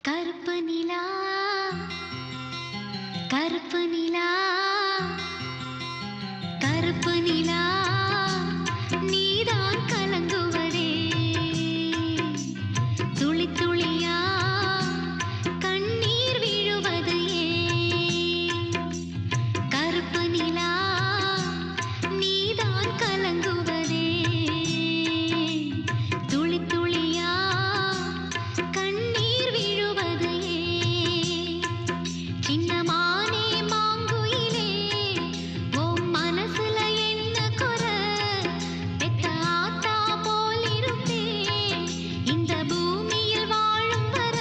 கருப்பு நிலா கருப்பு நிலா கருப்பு நிலா நீதான் கலங்குவதே துளி துளியா கண்ணீர் விழுவது ஏன் கருப்பு நிலா நீதான் கலங்குவதே துளி துளியா கண்ணீர் விழுவது ஏன் சின்னமானே மாங்குயிலே உன் மனசுல என்ன குறை பெத்த ஆத்தா போல் இருப்பேன் இந்த பூமியில் வாழும் வர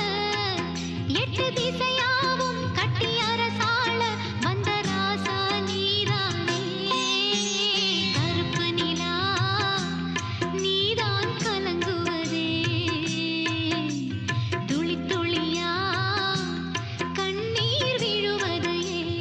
எட்டு திசையாவும் கட்டி அரசாள வந்த ராசா நீதானே கருப்பு நிலா நீதான் கலங்குவதே துளி துளியா கண்ணீர் விழுவது ஏன்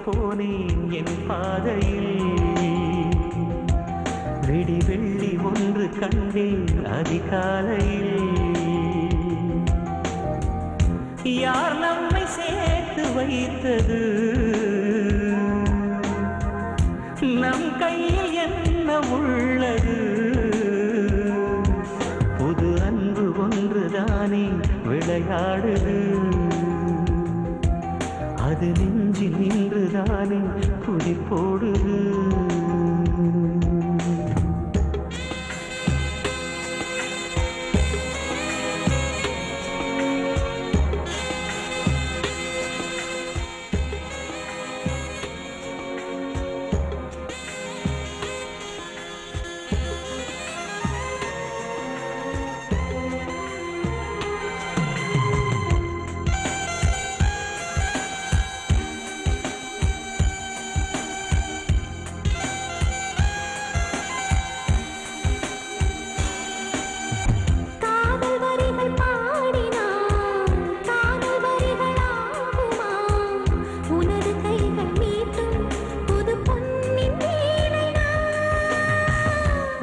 போனேன் என் பாதையில். விடி வெள்ளி ஒன்று கண்டேன் அதிகாலையில். யார் நம்மை சேர்த்து வைத்தது? நம் கையில் என்ன உள்ளது? புது அன்பு ஒன்றுதானே விளையாடுது. அது நெஞ்சில் நின்றுதானே துடிப் போடுது.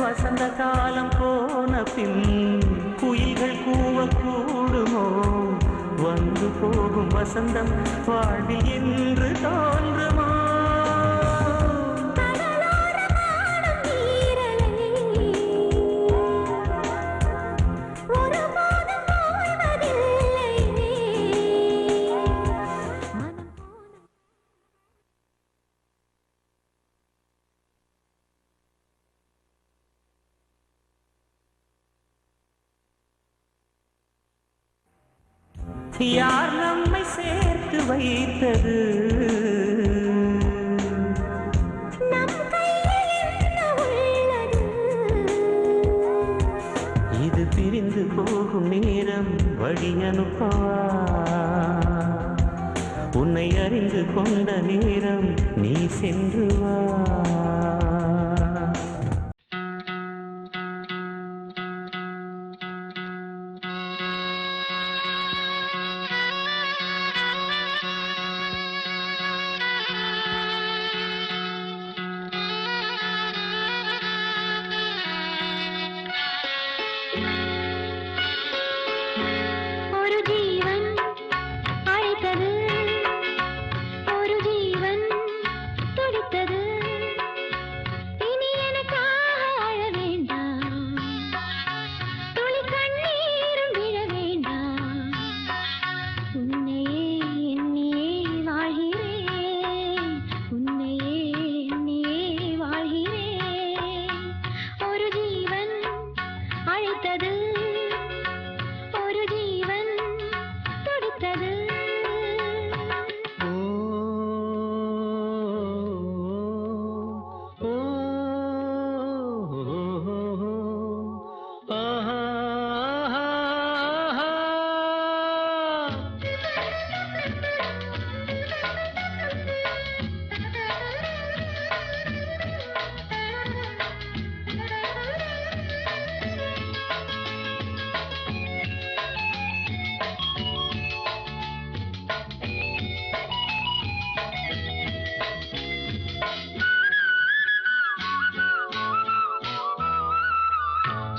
வசந்த காலம் போன பின் குயில்கள் கூவக்கூடுமோ? வந்து போகும் வசந்தம் வாழ்வில் என்று தோன்றுமோ? யார் நம்மை சேர்த்து வைத்தது? நம் கையில் என்ன உள்ளது? இது பிரிந்து போகும் நேரம் வழி அனுப்பவா? உன்னை அறிந்து கொண்ட நேரம் நீ சென்று வா.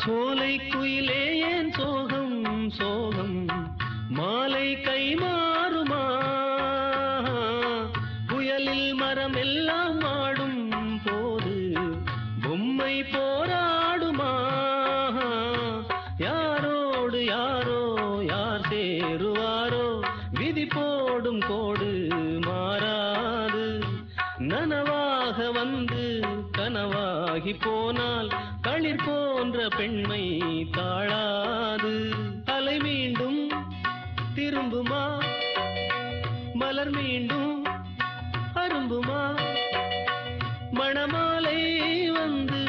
சோலை குயிலே ஏன் சோகம் சோகம்? மாலை கை மாறுமா? புயலில் மரம் எல்லாம் ஆடும் போது பொம்மை போராடுமா? யாரோடு யாரோ யார் சேருவாரோ? விதி போடும் கோடு மாறாது. நனவாக வந்து கனவாகி போனால் களிர் போன்ற பெண்மை தாழாது. அலை மீண்டும் திரும்புமா? மலர் மீண்டும் அரும்புமா? மணமாலை வந்து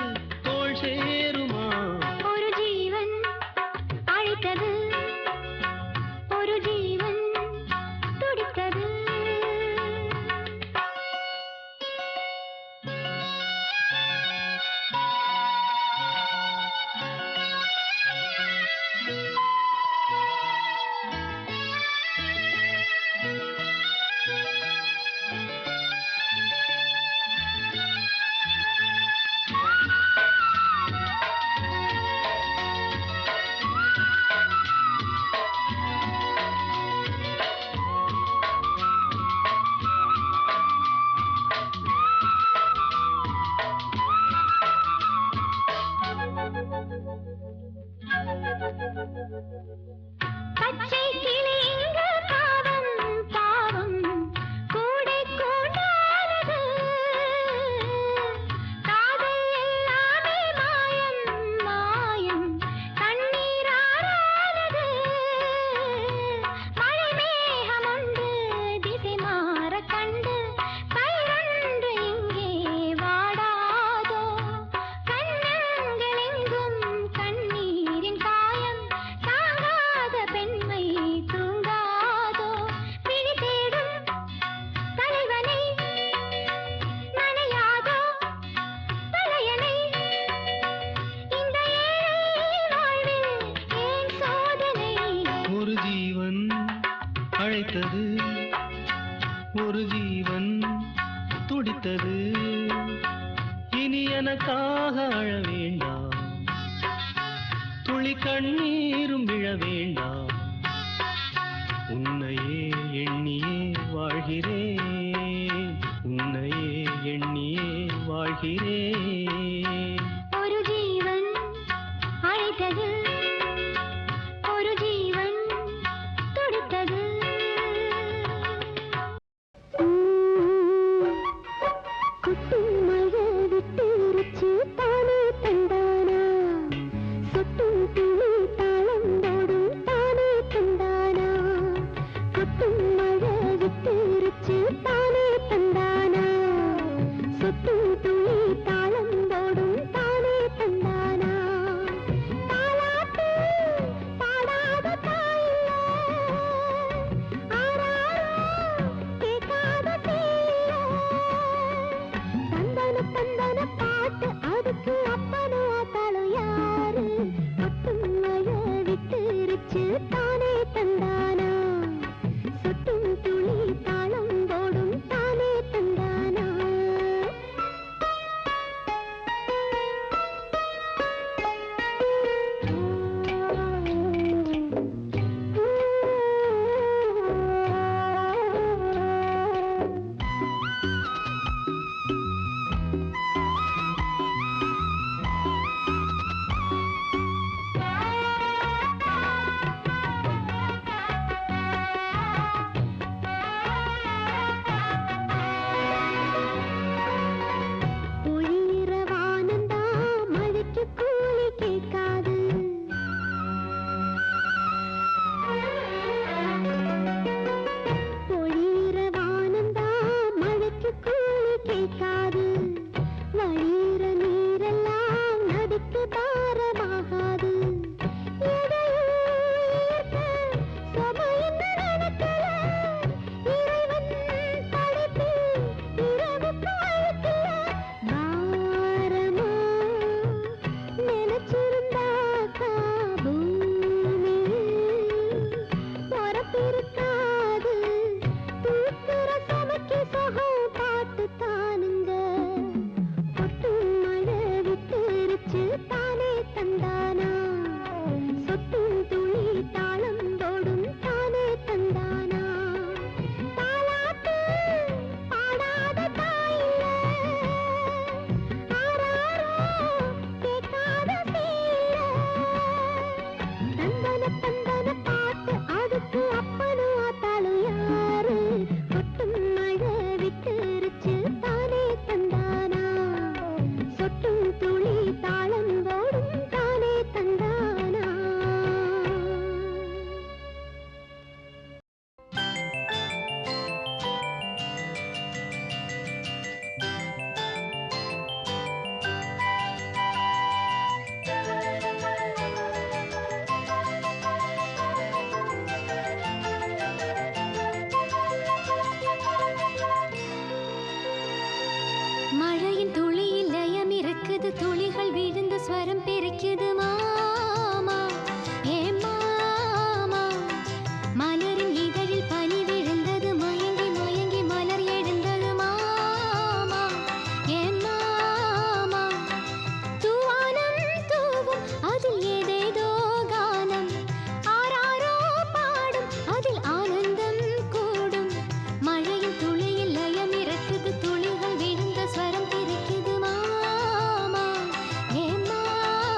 தோள் சேருமா? ஒரு ஜீவன் அழைத்தது, ஒரு ஜீவன் துடித்தது. கண்ணீரும் விழ வேண்டாம். உன்னையே எண்ணியே வாழ்கிறேன், உன்னையே எண்ணியே வாழ்கிறேன். ஒரு ஜீவன் அழைத்தது, ஒரு ஜீவன் துடித்தது. கொட்டும் மழை விட்டுருச்சு தானே தந்தானா, சொட்டும் துளி தாளம் போடும் தானே தந்தானா. கொட்டும் மழை விட்டுருச்சு தானே தந்தானா, சொட்டும் துளி தாளம் போடும் தானே தந்தானா. தாலாட்டு பாடாத தாயில்ல, ஆராரோ கேட்காத தேயில்ல. தந்தன தந்தன பாட்டு அதுக்கு அப்பனும் ஆத்தாளும் யாரு. கொட்டும் மழை விட்டுருச்சு தானே தந்தானா, சொட்டும் துளி தாளம் போடும் தானே தந்தானா. பொழியிற வானந்தா மழைக்கு கூலி கேட்காது. பொழியிற வானந்தா மழைக்கு கூலி கேட்காது. வழியிற நீரெல்லாம் நதிக்கு பாரமாகாது. எதையும் ஈர்க்க சபைன்னு நினைக்கல, இறைவன் படைப்பில் இரவுக்கு அழுக்கல. பாரமா நினைச்சிருந்தாக்கா பூமி பொறப்பிருக்காது. தூக்குற சமைக்கு சொகம் பாட்டு தானுங்க. கொட்டும் மழை விட்டுருச்சு தானே தந்தானா, சொட்டும் துளி தாளம் போடும் தானே தந்தானா. தாலாட்டு பாடாத தாயில்ல, ஆராரோ கேட்காத சேயில்ல. தந்தன தந்தன பாட்டு அதுக்கு அப்பனும் ஆத்தாளும் யாரு. கொட்டும் மழை விட்டுருச்சு தானே தந்தானா, சொட்டும் துளி தாளம் போடும் தானே தந்தானா. மழையின் துளியில் லயம் இருக்குது, துளிகள் விழுந்து ஸ்வரம் பிரிக்குது மாமா, ஏ மாமா. மலரின் இதழில் பனி விழுந்தது, மயங்கி மயங்கி மலர் எழுந்தது மாமா, ஏ மாமா. தூவானம் தூவும் அதில் ஏதேதோ கானம், ஆராரோ பாடும் அதில் ஆனந்தம் கூடும். மழையின் துளியில் லயம் இருக்குது, துளிகள் விழுந்த ஸ்வரம் பிரிக்குது மாமா, ஏ மாமா.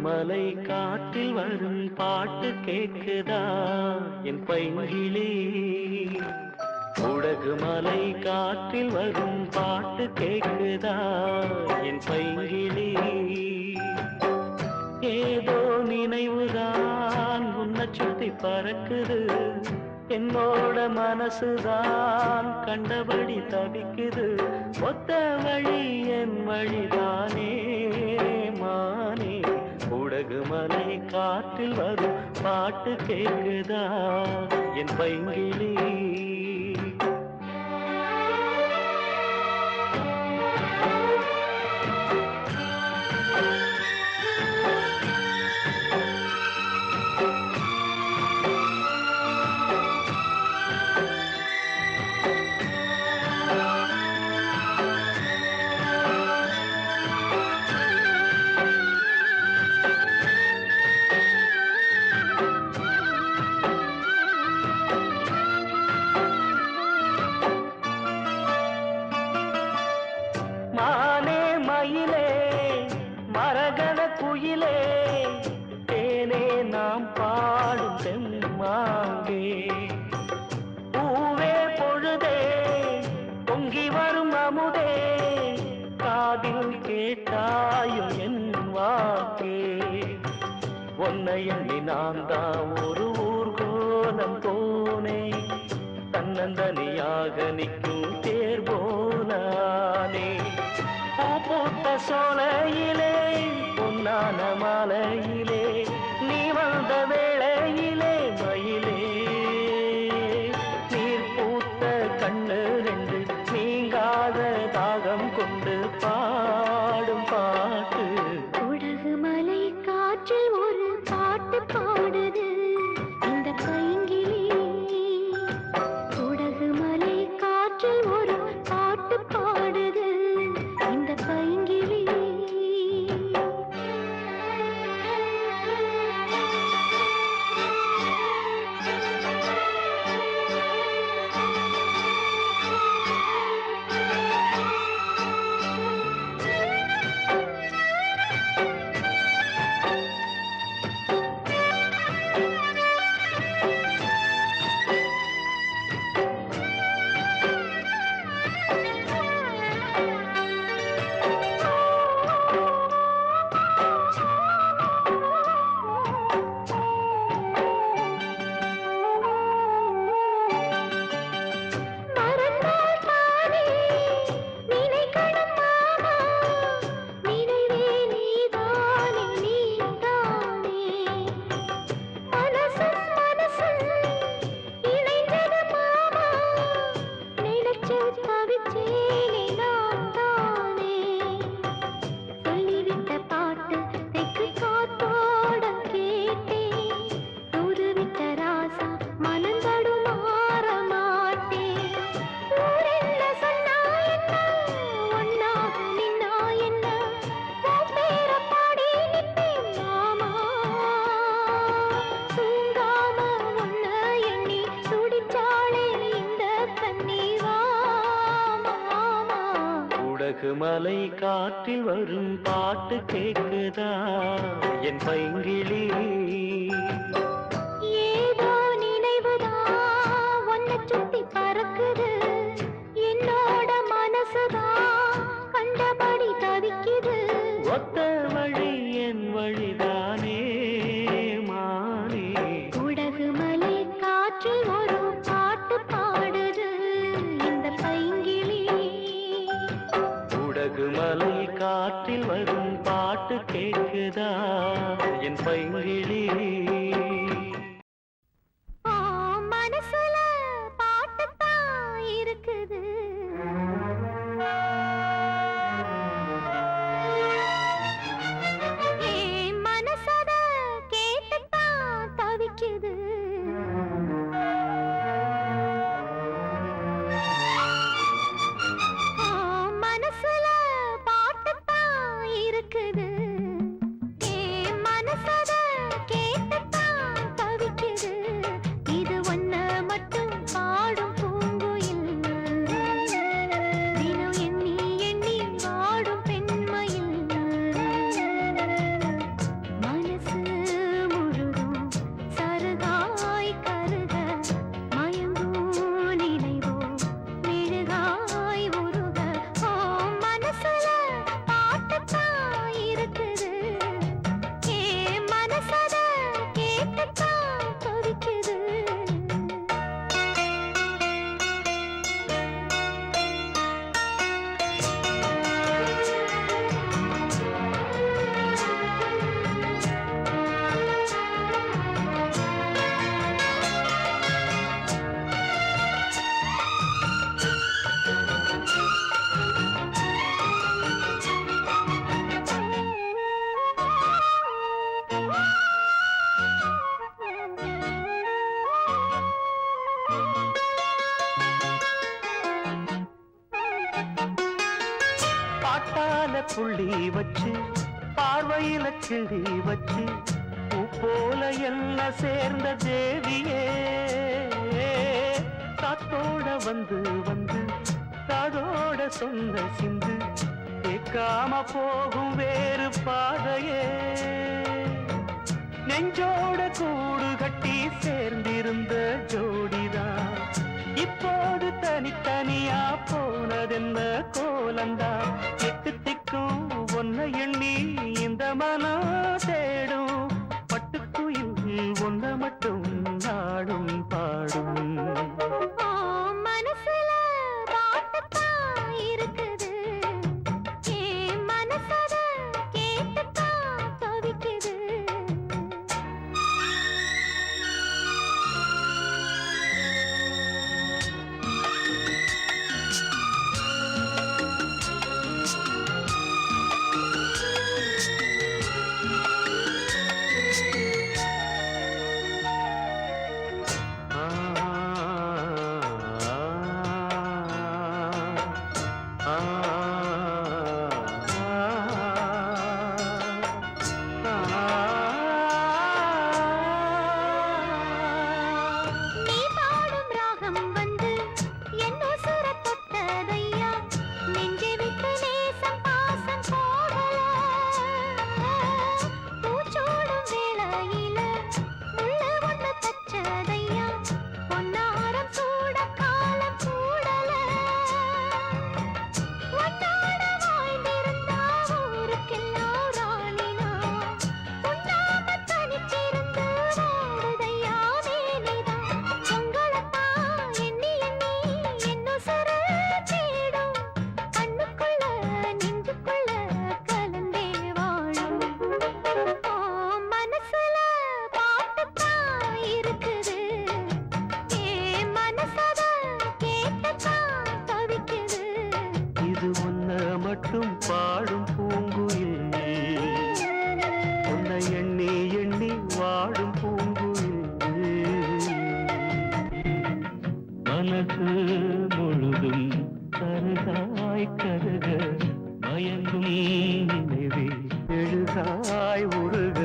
மலை காற்றில் வரும் பாட்டு கேக்குதா என் பைங்கிளி? உடகு மலை காற்றில் வரும் பாட்டு கேக்குதா என் பைங்கிளி? ஏதோ நினைவுதான் உன்னை சுத்தி பறக்குது, என்னோட மனசுதான் கண்டபடி தவிக்குது. ஒத்த வழி என் வழிதானே மானே. உடகு மலை காற்றில் வரும் பாட்டு கேக்குதா என் பைங்கிளி? மானே மயிலே மரகத குயிலே, தேனே நாம் பாடும் தெம்மாங்கே. பூவே பொழுதே பொங்கி வரும் அமுதே, காதில் கேட்டாயோ என் வாக்கே. உன்னை எண்ணி நான் தான் ஒரு ஊர்கோலம் போனேன், தன்னந்தனியாக நிற்கும் தேர் போனானே. பூத்த சோலையிலே பொன்னான மாலையிலே, நீ வந்த வேளையிலே மயிலே. நீர் பூத்த கண்ணு ரெண்டு நீங்காத தாகம் கொண்டு பாடும் பாட்டு. உடகு மலை காற்றில் ஒரு பாட்டு பாடுது இந்த பைங்கிளி. உடகு மலை காற்றில் ஒரு பாட்டு பாடுது இந்த பைங்கிளி. உடகு மலை காற்றில் வரும் பாட்டு கேக்குதா என் பைங்கிளி? ஏதோ நினைவுதான் உன்னை சுத்தி பறக்குது, என்னோட மனசுதான் கண்டபடி தவிக்குது. ஒத்த வழி என் வழிதானே மானே. உடகு மலை காற்றில் ஒரு பாட்டு பாடுது இந்த பைங்கிளி. உடகு மலை காற்றில் வரும் பாட்டு கேக்குதா என் பைங்கிளி? மனசுல பாட்டுத்தான் இருக்குது, மனசத கேட்டுத்தான் தவிக்குது. மனசுல பாட்டுத்தான் இருக்குது, மனசத கேட்டு பாட்டால புள்ளி வச்சு பார்வையில கிளி வச்சு பூ போல என்ன சேர்ந்த தேவியே காத்தோட வந்து வந்து காதோட சொன்ன சிந்து கேட்காம போகும் வேறு பாதையே நெஞ்சோட கூடு கட்டி சேர்ந்திருந்த ஜோடிதான் இப்போது தனித்தனியா போனதென்ன கோலந்தா எட்டு திக்கும் ஒன்ன எண்ணி இந்த மனம் தேடும் பட்டுக்குயில் ஒன்ன மட்டும் நாடும் பாடும் மனசுல பாட்டுத்தான் இருக்குது என் மனசத கேட்டுத்தான் தவிக்குது மட்டும் பாடும் பூங்குயில் உன்னை எண்ணி எண்ணி வாடும் பூங்குயில் மனசு முழுதும் கருகாய் கருக மயங்கும் நினைவே எழுகாய் உருக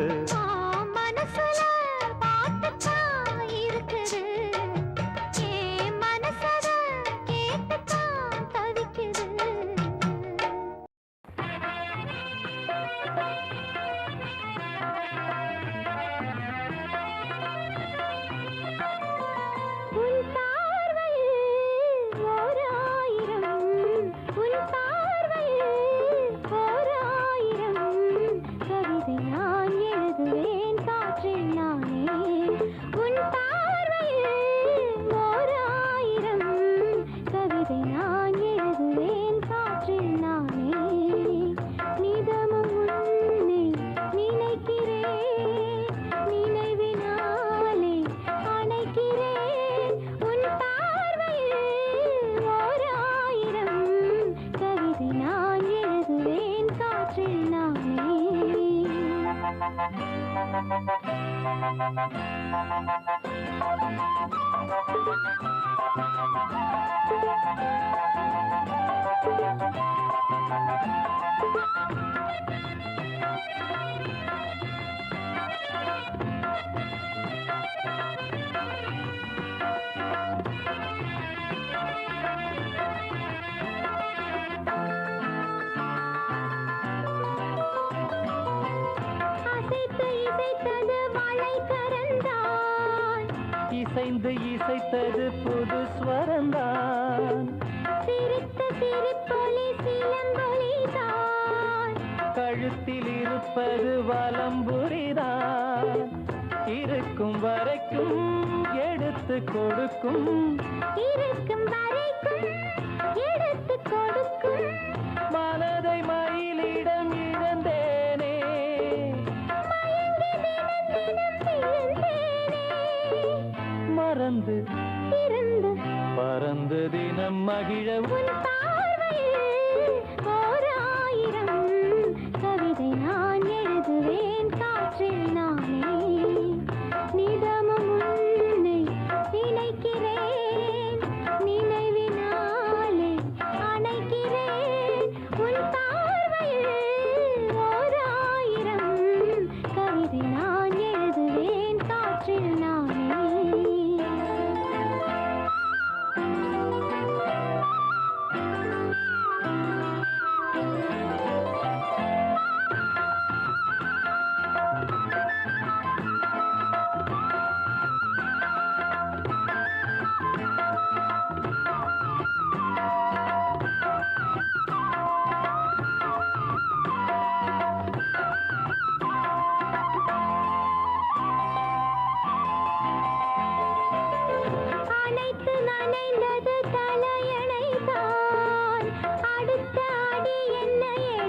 இசைந்து இசைத்தது புது ஸ்வரந்தான் சிரித்த சிரிப்பொலி சிலம்பொலிதான் கழுத்தில் இருப்பது வலம்புரிதான் இருக்கும் வரைக்கும் எடுத்து கொடுக்கும் இருக்கும் வரைக்கும் எடுத்து கொடுக்கும் மனதை மயிலிடம் இழந்தேனே மயங்கி தினம் தினம் விழுந்தேனே மறந்து இருந்து பறந்து தினம் மகிழ உன் பார்வையில் ஓர் ஆயிரம் கவிதை நான் எழுதுவேன் காற்றில் நானே நிதமும் உன்னை நினைக்கிறேன் நினைவினாலே அணைக்கிறேன் உன்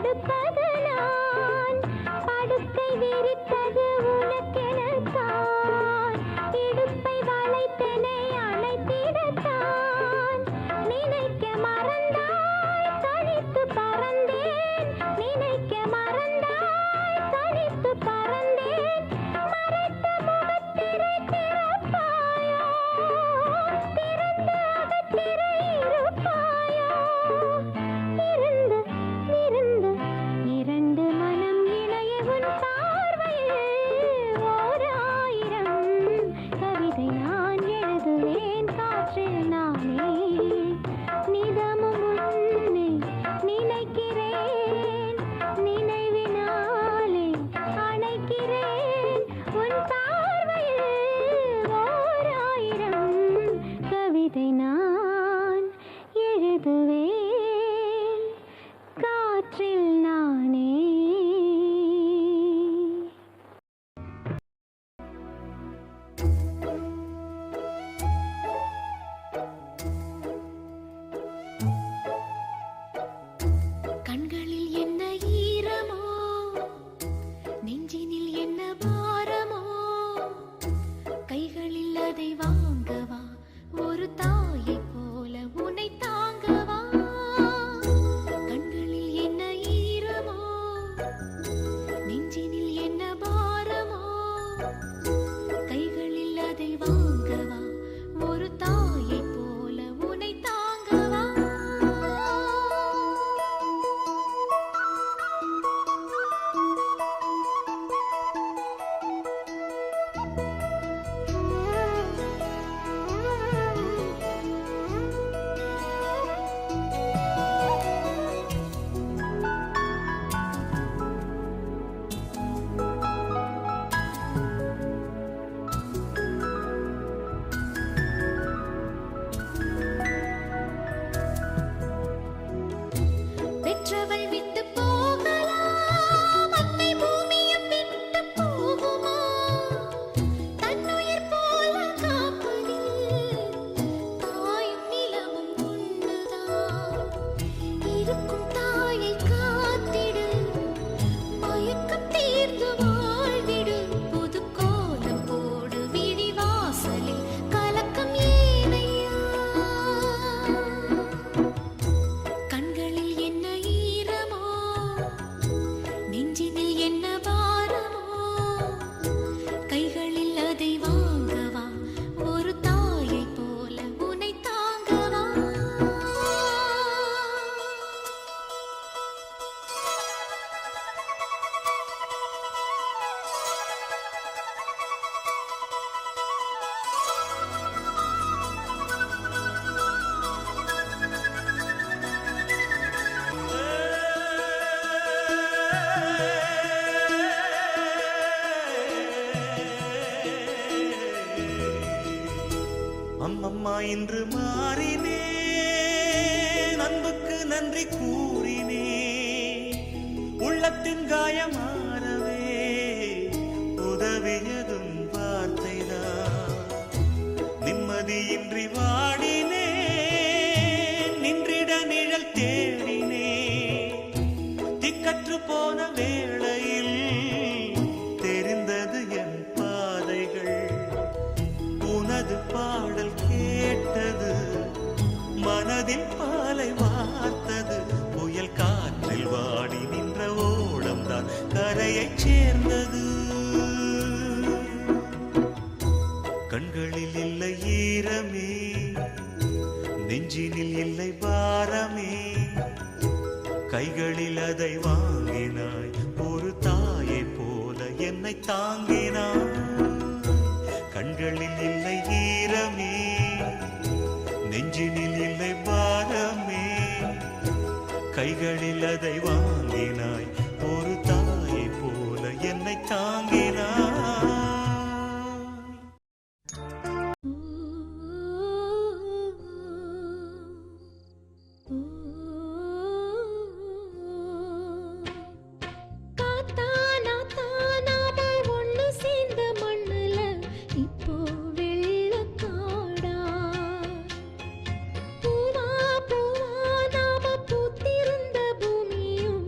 படுப்பது நான், படுக்கை விரித்தது உனக்கெனத்தான், இடுப்பை வளைத்தனை அணைத்திடத்தான். நினைக்க மறந்தாய் தனித்து பறந்தேன், நினைக்க மறந்தாய் தனித்து பறந்தேன். மறைத்த முகத்திரை திறப்பாயோ, திறந்து அகத்திரை இருப்பாயோ. இருந்து இருந்து இரண்டு மனம் இணைய உன் பார்வையில் ஓர் ஆயிரம் கவிதை நான் எழுதுவேன் காற்றில் நானே. நிதமும் உன்னை நினைக்கிறேன், நினைவினாலே அணைக்கிறேன். உன் பார்வையில் ஓர் ஆயிரம் கவிதை நான் எழுதுவேன் காற்றில் நானே. கண்களில் என்ன ஈரமோ, நெஞ்சினில் என்ன பாரமோ, கைகளில் அதை வாங்கவா, ஒரு தாயை போல உன்னை தாங்கவா. கண்களில் என்ன ஈரமோ, நெஞ்சினில் என்ன பாரமோ, கைகளில் அதை வாங்கவா, ஒரு தாயை போல உன்னை தாங்கவா. பெற்றவள் விட்டு போகலாம், அன்னை பூமியும் விட்டு போகுமா? தன்னுயிர் போல காப்பதில் தாயும் நிலமும் ஒன்றுதான். இருக்கும் தாயை காத்திடு, மயக்கம் தீர்ந்து வாழ்ந்திடு. புது கோலம் போடு விழிவாசலில், கலக்கம் ஏனையா? கண்களில் என்ன ஈரமோ, நெஞ்சினில் என்ன பாரமோ, கைகளில் அதை வாங்கவா, ஒரு தாயை போல உன்னை தாங்கவா. அம்மம்மா இன்று மாறினேன், அன்புக்கு நன்றி கூறினேன். உள்ளத்தின் காயமாறவே உதவியதும் வார்த்தைதான். நிம்மதியின்றி வாடினேன், நின்றிட நிழல் தேடினேன். திக்கற்று போன வேளையில் தெரிந்தது என் பாதைகள். உனது பாடல் கேட்டது, மனதில் பாலை வார்த்தது. புயல் காற்றில் வாடி நின்ற ஓடம்தான் கரையைச் சேர்ந்தது. கண்களில் இல்லை ஈரமே, நெஞ்சினில் இல்லை பாரமே, கைகளில் அதை வாங்கினாய், ஒரு தாயை போல என்னை தாங்கினாய். கண்களில் இல்லை ஈரமே, நெஞ்சினில் இல்லை பாரமே, கைகளில் அதை வாங்கினாய், ஒரு தாயை போல என்னை தாங்கினாய். பூத்திருந்த பூமியும்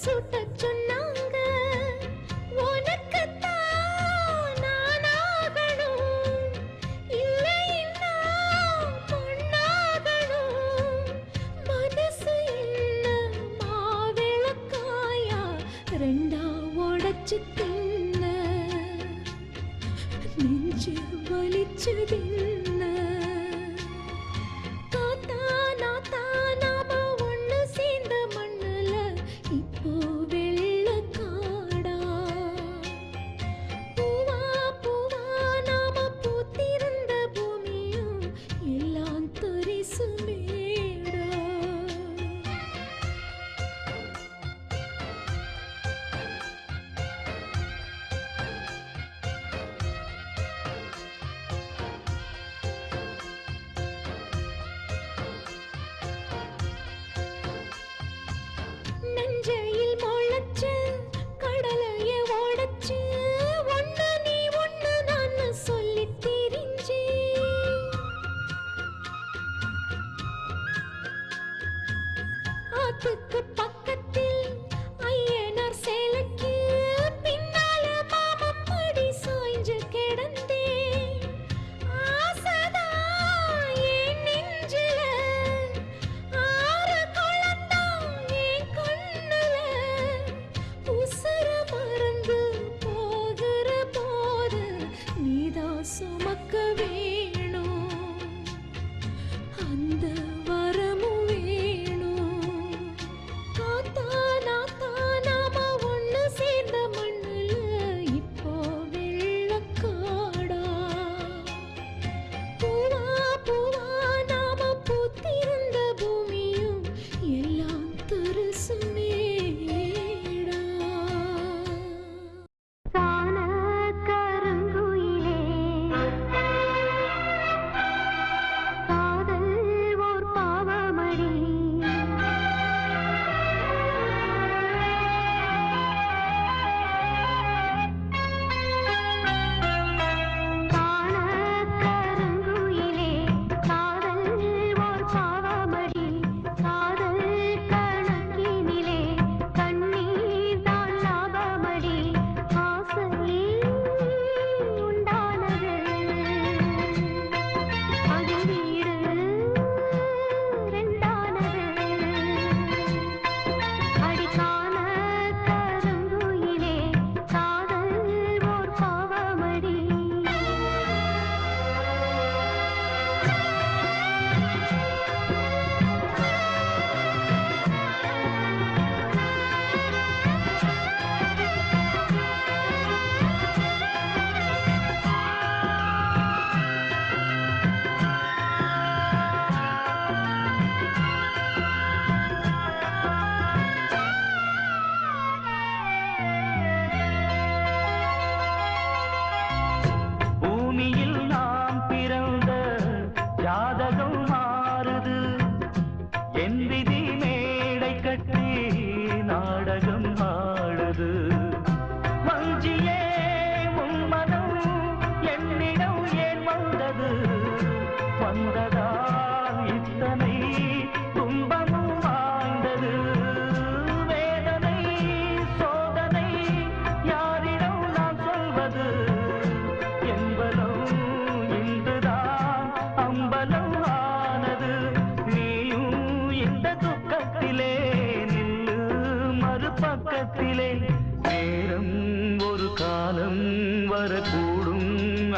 சூட்டச் சொன்னாங்க. உனக்குத்தான் நான் ஆகணும், இல்லைன்னா பொண்ணாகணும். மனசு என்ன மாவிளக்காயா ரெண்டா உடைச்சு தின்ன, நெஞ்சு வலிச்சதென்ன. காத்தா நாத்தா நாம ஒண்ணு சேர்ந்த மண்ணுல இப்போ வெள்ளக்காடா. பூவா பூவா நாம பூத்திருந்த பூமியும் எல்லாம் தரிசு மேடா. நஞ்சையில் முளைச்ச கடலைய ஓடச்சு, ஒண்ணு நீ ஒண்ணு நான் சொல்லித் திரிஞ்சே. ஆத்துக்கு பக்கத்தில் ஐயனார் சேலைக்கு பின்னால மாமப்படி சாய்ஞ்சு கிடந்தே. ஆசைதான் என் நெஞ்சில, ஆறு குளந்தான் என் கண்ணுல. உசுர மறந்து போகிற போது நீதான் சுமக்க வேணும், அந்த வரமும் வேணும். காத்தா நாத்தா நாம ஒண்ணு சேர்ந்த மண்ணுல இப்போ வெள்ளக்காடா. பூவா பூவா நாம பூத்திருந்த பூமியும் எல்லாம் தரிசு மேடா. சான கருங்குயிலே காதல் ஓர் பாவமடி. சான கருங்குயிலே காதல் ஓர் பாவமடி. காதல் கணக்கினிலே கண்ணீர் தான் லாபமடி. ஆசை உண்டானது அது வீடு ரெண்டானது. அடிக்கான கருங்குயிலே காதல் ஓர் பாவமடி. பூமியில் நாம் பிறந்த ஜாதகம் மாறுது, என் விதி மேடை கட்டி நாடகம் ஆடுது. வஞ்சியே உன் மனம் என்னிடம் ஏன் வந்தது, வந்ததால் இத்தனை துன்பமும் வாழ்ந்தது. வேதனை சோதனை யாரிடம் நான் சொல்வது, என்பதும் இன்றுதான் அம்பலம் ஆனது. நீயும் இந்த துக்கத்திலே நில்லு மறுபக்கத்திலே. நேரம் ஒரு காலம் வரக்கூடும்,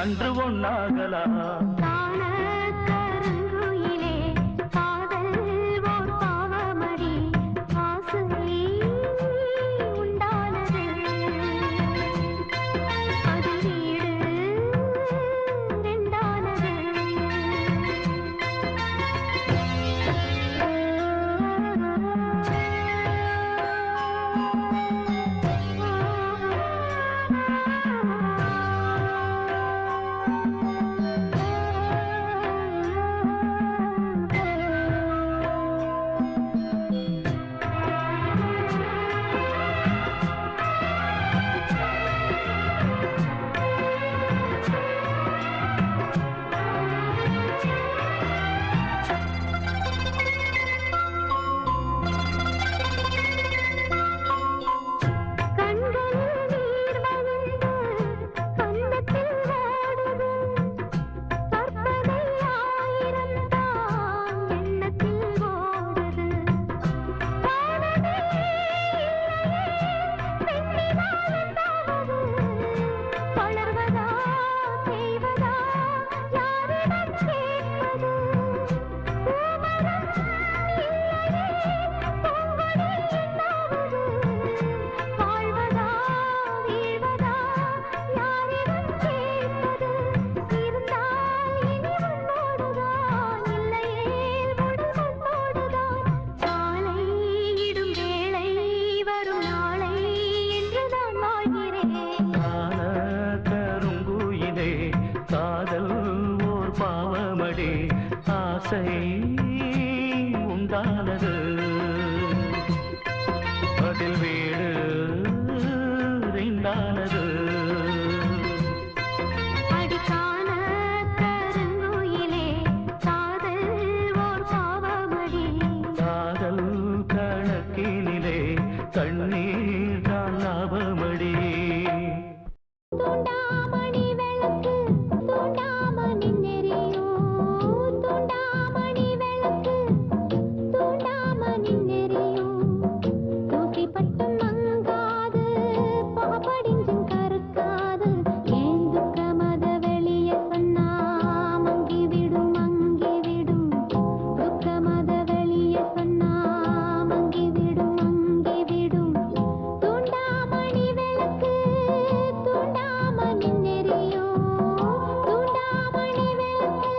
அன்று ஒன்னாகலாம். சான கருங்குயிலே காதல் ஓர் பாவமடி. ஆசை உண்டானது அது வீடு ரெண்டானது. ஆசை உண்டானது அதில் வீடு ரெண்டானது அடிக்கான கருங்குயிலே காதல் ஓர் பாவமடி காதல் கணக்கினிலே கண்ணீர் தான் லாபமடி தூண்டாமணி விளக்கு தூண்டாமணி நெறியோ தூண்டாமணி விளக்கு தூண்டாமணி நெறியோ தூசி பட்டு மங்காது பாபடிஞ்சும் கருக்காது ஏன் துக்கமத வெளிய சொன்னா மங்கிவிடும் மங்கிவிடும் துக்கமத வெளிய சொன்னா மங்கிவிடும் மங்கிவிடும் தூண்டாமணி விளக்கு தூண்டாமணி நெறியோ தூண்டாமணி விளக்கு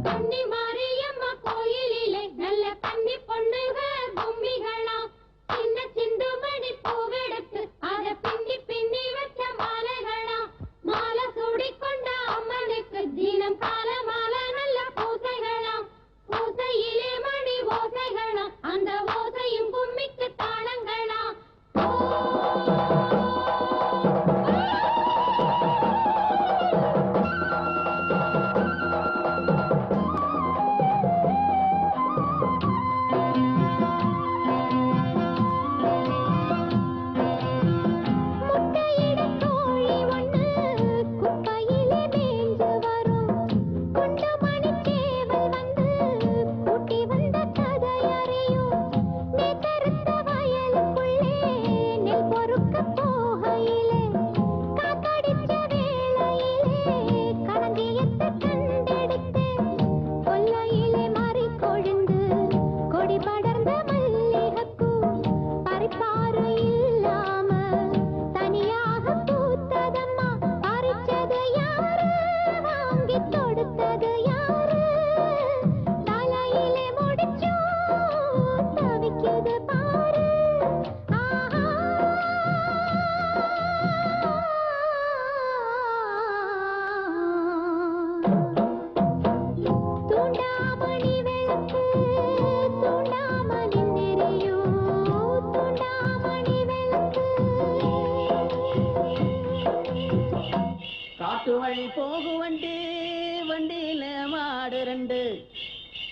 கன்னி மாரியம்மா கோயிலிலே நல்ல கன்னி பொண்ணுக பொம்மிகளாம் சின்ன சிந்துமணி பூவெடுத்து அத பின்னி பின்னி வச்ச மாலைகளாம் மாலை சூடிக்கொண்ட அம்மனுக்கு தினம் கால மாலை நல்ல பூசைகளாம் பூசையிலே மணி ஓசைகளாம் அந்த ஓசையும் கும்மிக்கு தாளங்களாம் முட்டையிட கோழி ஒண்ணு குப்பையிலே மேய்ஞ்சு வரும் குண்டு மணிச்சேவல் வந்து கூட்டி வந்த கதை அறியும் நேத்தறுத்த வயலுக்குள்ளே நெல் பொறுக்க போகையிலே காக்கடிச்ச வேளையிலே களஞ்சியத்தை கண்டெடுத்தேன் கொல்லையிலே மாறி கொழுந்து கொடி படர்ந்த மல்லிகைப்பூ பறிப்பாரு இல்லாம தனியாக பூத்ததம்மா பறிச்சது யாரு வாங்கி தொடுத்தது யாரு தலையிலே முடிச்சோ தவிக்குது பாரு ஆஹா தூண்டாமணி விளக்கு தூண்டாமணி நெறியோ தூண்டாமணி விளக்கு காட்டு வழி போகு வண்டி வண்டியில மாடு ரெண்டு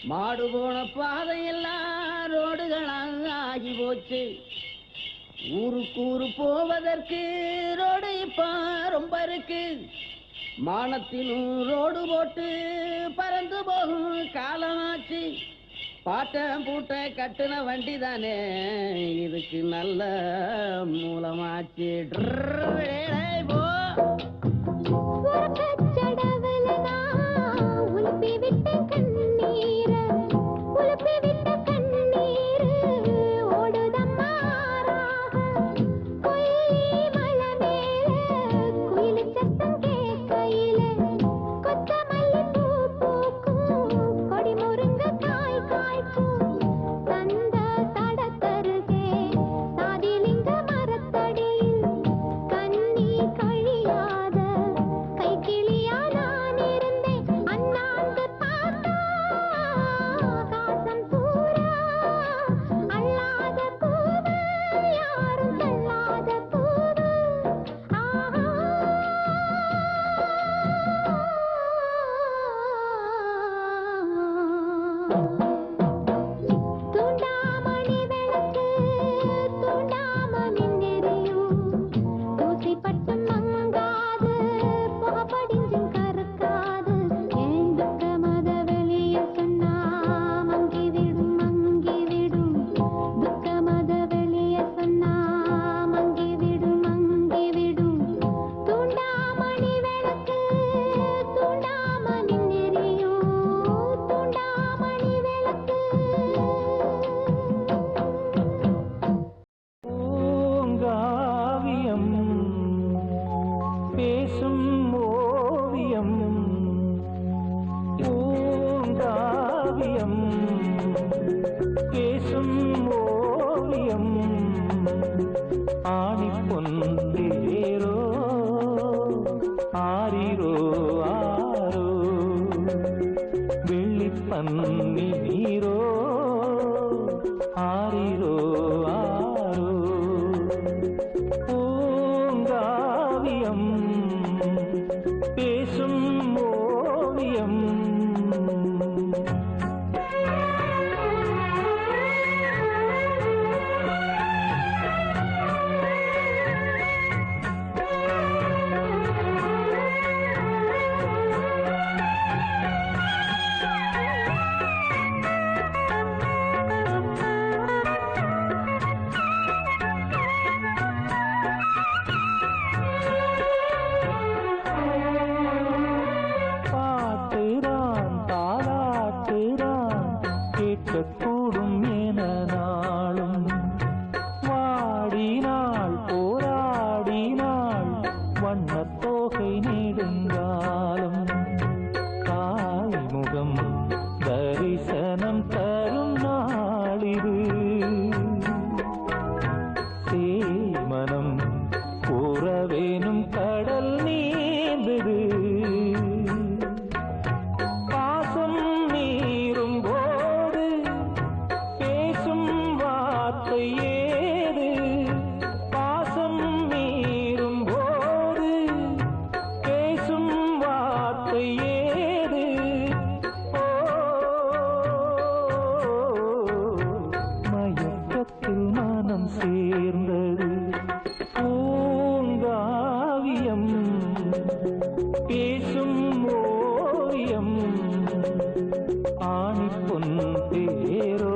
மாடு போன பாதையெல்லாம் ரோடுகளாக ஆகி போச்சு ஊருக்கு ஊரு போவதற்கு ரோடு இப்ப ரொம்ப இருக்கு மானத்திலும் ரோடு போட்டு பறந்து போகும் காலமாச்சு பாட்டம் பூட்டை கட்டுன வண்டி தானே இதுக்கு நல்ல மூலமாச்சு போ உறக்கச்சடவுல நான் உலுப்பி விட்ட கண்ணீர உலுப்பி விட்ட கண்ணீர் ஓடுதம்மா ஆறாக கொய்லி மலை மேல குயிலு சத்தம் கேட்கையிலே கொத்தமல்லி பூ பூக்கும் கொடி முருங்க காய் காய்க்கும் தந்த தடத்தருகே சாதிலிங்க மரத்தடியில் கண்ணி கழியாத கைக்கிளி ஆரிரோ ஆரோ பூங்காவியம் பேசும் ஓவியம் கூடும் என நாளும் வாடினாள் போராடினாள் வண்ணத்தோகை நெடுங்காலம் தாய்முகம் தரிசனம் தரும் நாளிது சேமனம் கூறவேனும் கடல் நீந்தது பாசம் நீரும் ஏது பாசம் மீறும் போது பேசும் வார்த்தை ஏது மயக்கத்தில் மனம் சேர்ந்தது பூங்காவியம் பேசும் ஓவியம் ஆணி பொன் தேரோ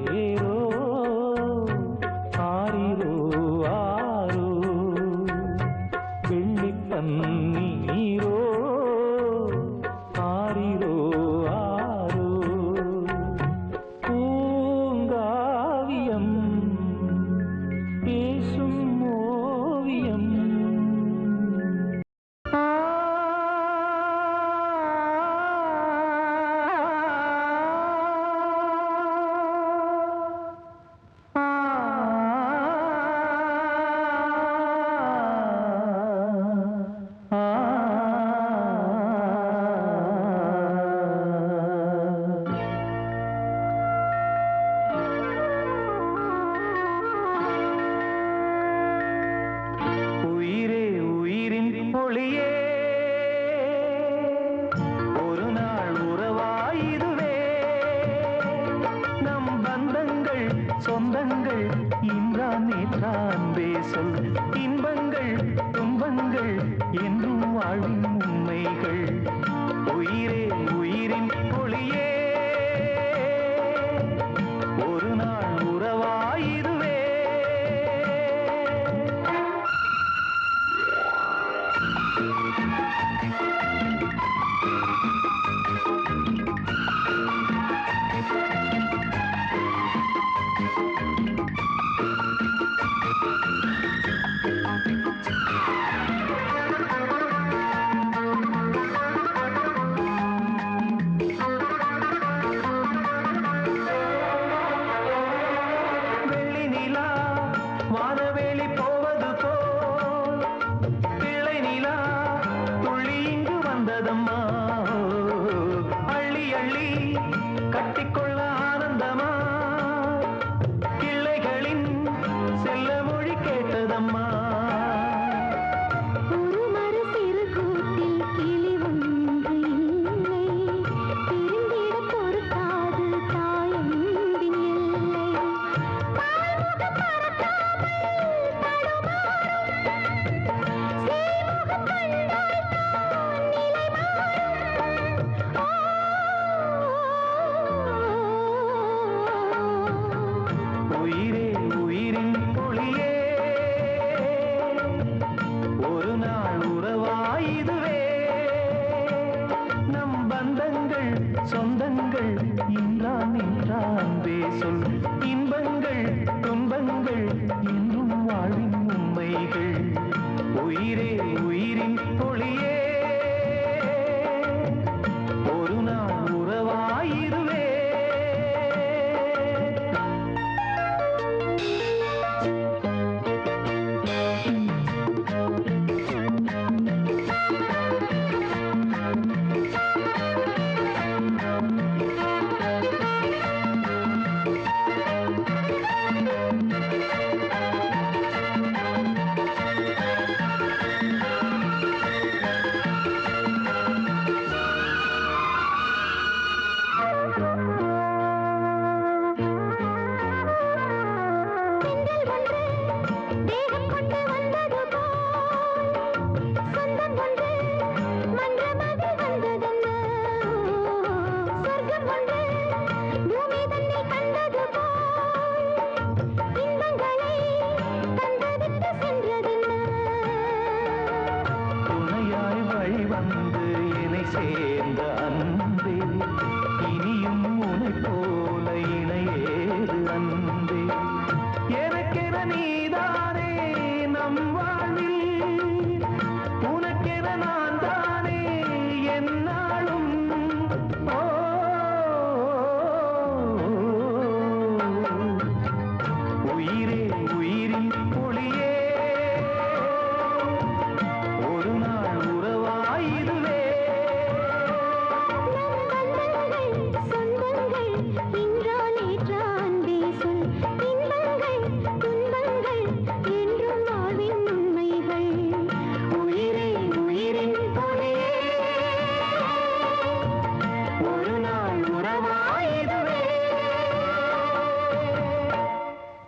நீரோ ஆரிரோ ஆரோ நீரோ ஆரிரோ ஆரோ பூங்காவியம் பேசும் ஓவியம் ஒரு நாள் உறவாயிதுவே நம் பந்தங்கள் சொந்தங்கள் இன்றான் நேற்றான் பேசல் இன்பங்கள் துன்பங்கள் என்றும் வாழ்வின் உண்மைகள் உயிரே உயிரின் ஒளியே ஒரு நாள் உறவாயிதுவே வந்ததம்மா அள்ளி அள்ளி கட்டிக்கொள்ள ஆனந்தமா கிள்ளைகளின் செல்ல மொழி கேட்டதம்மா ஒரு மறு சிறு கூட்டில் கிளி ஒன்று இல்லை திருந்திட பொறுத்தாது தாயம்பின் எல்லை பால்முக பறக்காமல் தடுமாறும் சேமுகம் கண்டால் தான் நிலை மாறும் உயிரே உயிரின் பொழியே ஒரு நாள் உறவாயுதுவே நம் பந்தங்கள் சொந்தங்கள் இன்றான் இன்றான் பேசும் இன்பங்கள் துன்பங்கள் இன்னும் வாழ்வின் உண்மைகள் உயிரே உயிரின் பொழியே ஒரு நாள் உறவாயுதுவே பெண்கள் ஒன்று தேகம் கொண்டு வந்தது போல் சொந்தம் ஒன்று மன்றமதில் வந்ததென்ன சொர்க்கம் ஒன்று பூமி தன்னை கண்டது போல் இன்பங்களை தந்தவிட்டு சென்றதென்ன துணையாய் வழி வந்து என்னை